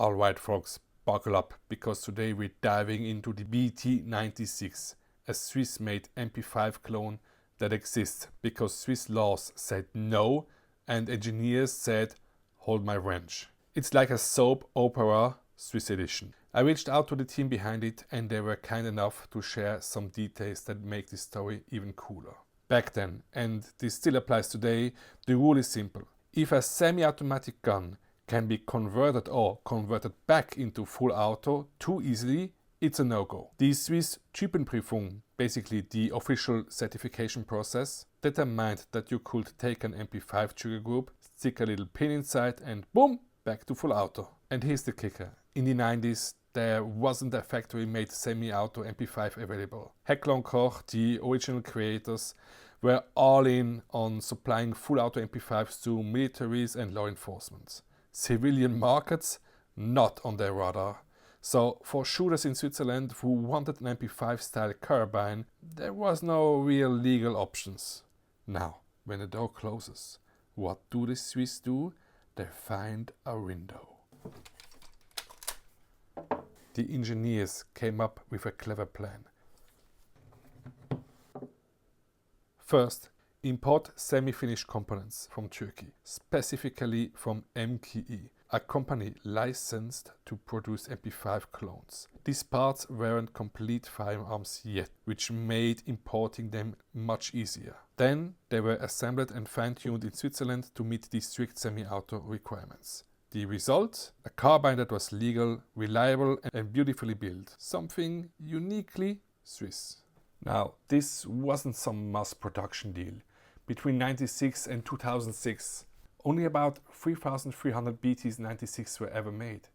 Alright folks, buckle up, because today we're diving into the BT96, a Swiss-made MP5 clone that exists because Swiss laws said no and engineers said hold my wrench. It's like a soap opera Swiss edition. I reached out to the team behind it and they were kind enough to share some details that make this story even cooler. Back then, and this still applies today, the rule is simple. If a semi-automatic gun can be converted or converted back into full auto too easily, it's a no-go. The Swiss Typenprüfung, basically the official certification process, determined that you could take an MP5 trigger group, stick a little pin inside and boom, back to full auto. And here's the kicker. In the 90s, there wasn't a factory-made semi-auto MP5 available. Heckler & Koch, the original creators, were all in on supplying full auto MP5s to militaries and law enforcement. Civilian markets, not on their radar. So for shooters in Switzerland who wanted an MP5 style carbine, there was no real legal options. Now, when the door closes, what do the Swiss do? They find a window. The engineers came up with a clever plan. First, import semi-finished components from Turkey, specifically from MKE, a company licensed to produce MP5 clones. These parts weren't complete firearms yet, which made importing them much easier. Then they were assembled and fine-tuned in Switzerland to meet the strict semi-auto requirements. The result? A carbine that was legal, reliable and beautifully built. Something uniquely Swiss. Now, this wasn't some mass production deal. Between 1996 and 2006, only about 3,300 BT96 were ever made.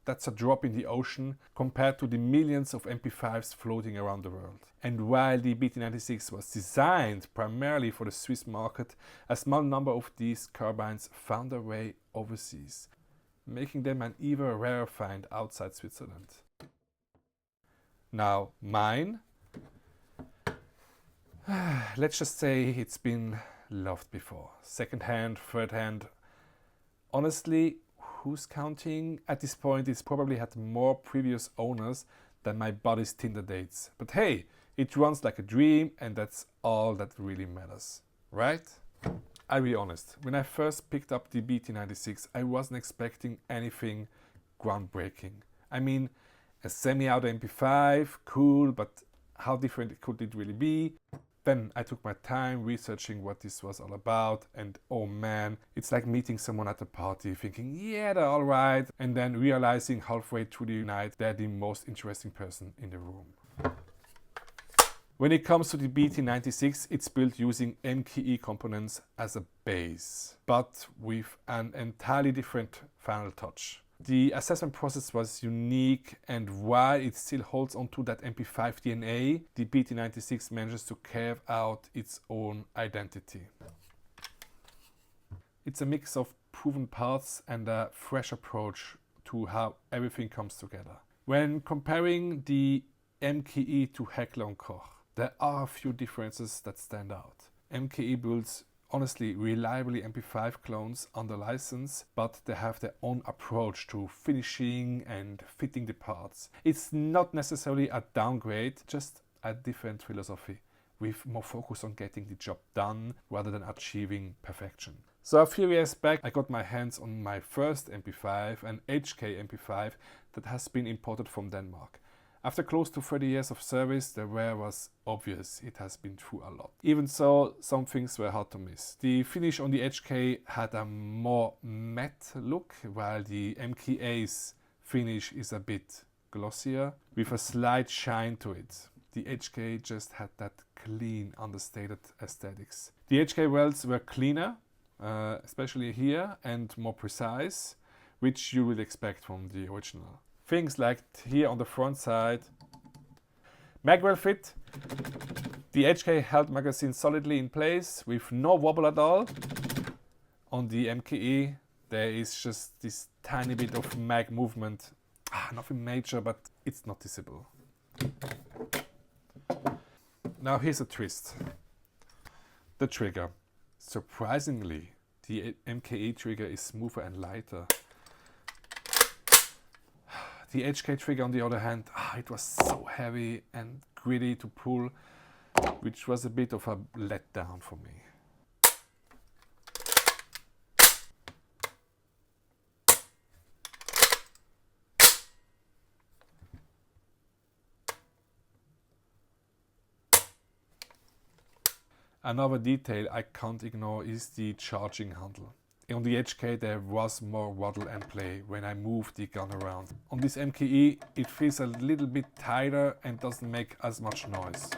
That's a drop in the ocean compared to the millions of MP5s floating around the world. And while the BT96 was designed primarily for the Swiss market, a small number of these carbines found their way overseas, making them an even rarer find outside Switzerland. Now, mine, let's just say it's been loved before. Second hand, third hand. Honestly, who's counting? At this point, it's probably had more previous owners than my body's Tinder dates. But hey, it runs like a dream and that's all that really matters, right? I'll be honest, when I first picked up the BT96, I wasn't expecting anything groundbreaking. I mean, a semi-auto MP5, cool, but how different could it really be? Then I took my time researching what this was all about, and oh man, it's like meeting someone at a party thinking, yeah, they're alright, and then realizing halfway through the night they're the most interesting person in the room. When it comes to the BT96, it's built using MKE components as a base, but with an entirely different final touch. The assessment process was unique, and while it still holds onto that MP5 DNA, the BT96 manages to carve out its own identity. It's a mix of proven parts and a fresh approach to how everything comes together. When comparing the MKE to Heckler & Koch, there are a few differences that stand out. MKE builds honestly reliably MP5 clones under license, but they have their own approach to finishing and fitting the parts. It's not necessarily a downgrade, just a different philosophy, with more focus on getting the job done rather than achieving perfection. So a few years back, I got my hands on my first MP5, an HK MP5 that has been imported from Denmark. After close to 30 years of service, the wear was obvious. It has been through a lot. Even so, some things were hard to miss. The finish on the HK had a more matte look, while the MKE's finish is a bit glossier, with a slight shine to it. The HK just had that clean, understated aesthetics. The HK welds were cleaner, especially here, and more precise, which you would expect from the original. Things like here on the front side, magwell fit. The HK held magazine solidly in place with no wobble at all. On the MKE, there is just this tiny bit of mag movement. Nothing major, but it's noticeable. Now here's a twist. The trigger. Surprisingly, the MKE trigger is smoother and lighter. The HK trigger on the other hand, it was so heavy and gritty to pull, which was a bit of a letdown for me. Another detail I can't ignore is the charging handle. On the HK there was more waddle and play when I moved the gun around. On this MKE it feels a little bit tighter and doesn't make as much noise.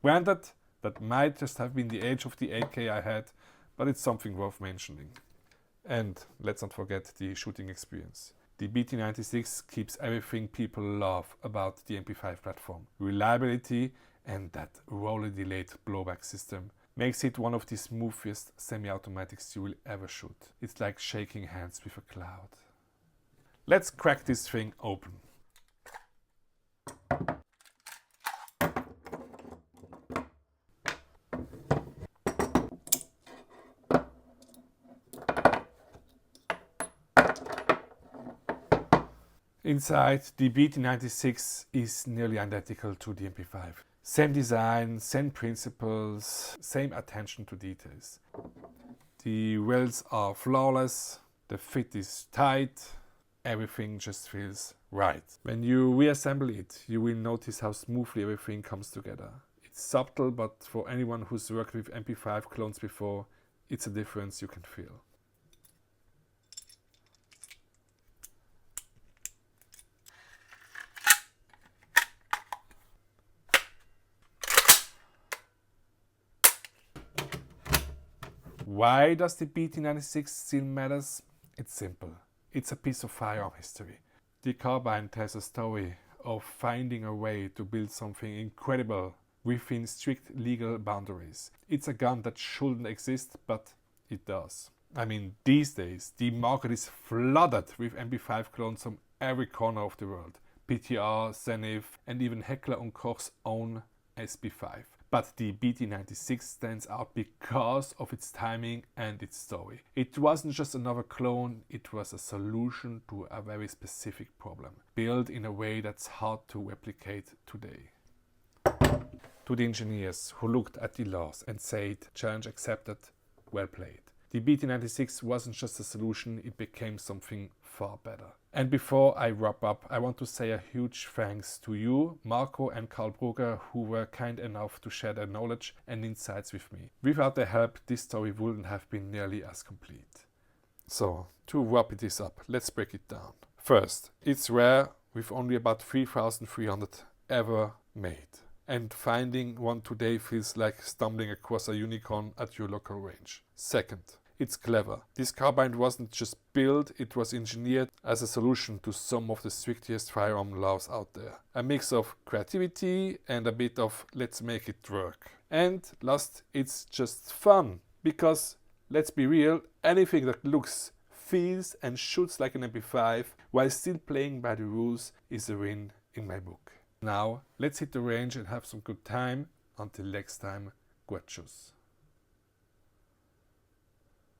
Granted, that might just have been the age of the AK I had, but it's something worth mentioning. And let's not forget the shooting experience. The BT96 keeps everything people love about the MP5 platform. Reliability and that roller delayed blowback system makes it one of the smoothest semi-automatics you will ever shoot. It's like shaking hands with a cloud. Let's crack this thing open. Inside, the BT96 is nearly identical to the MP5. Same design, same principles, same attention to details. The welds are flawless, the fit is tight, everything just feels right. When you reassemble it, you will notice how smoothly everything comes together. It's subtle, but for anyone who's worked with MP5 clones before, it's a difference you can feel. Why does the BT96 still matters? It's simple. It's a piece of firearm history. The carbine tells a story of finding a way to build something incredible within strict legal boundaries. It's a gun that shouldn't exist, but it does. I mean, these days, the market is flooded with MP5 clones from every corner of the world. PTR, Zenith, and even Heckler & Koch's own SP5. But the BT96 stands out because of its timing and its story. It wasn't just another clone, it was a solution to a very specific problem, built in a way that's hard to replicate today. To the engineers who looked at the laws and said, challenge accepted, well played. The BT96 wasn't just a solution, it became something far better. And before I wrap up, I want to say a huge thanks to you, Marco and Karl Brugger, who were kind enough to share their knowledge and insights with me. Without their help, this story wouldn't have been nearly as complete. So, to wrap this up, let's break it down. First, it's rare, with only about 3,300 ever made. And finding one today feels like stumbling across a unicorn at your local range. Second, it's clever. This carbine wasn't just built, it was engineered as a solution to some of the strictest firearm laws out there. A mix of creativity and a bit of let's make it work. And last, it's just fun. Because, let's be real, anything that looks, feels and shoots like an MP5 while still playing by the rules is a win in my book. Now, let's hit the range and have some good time. Until next time, guachos.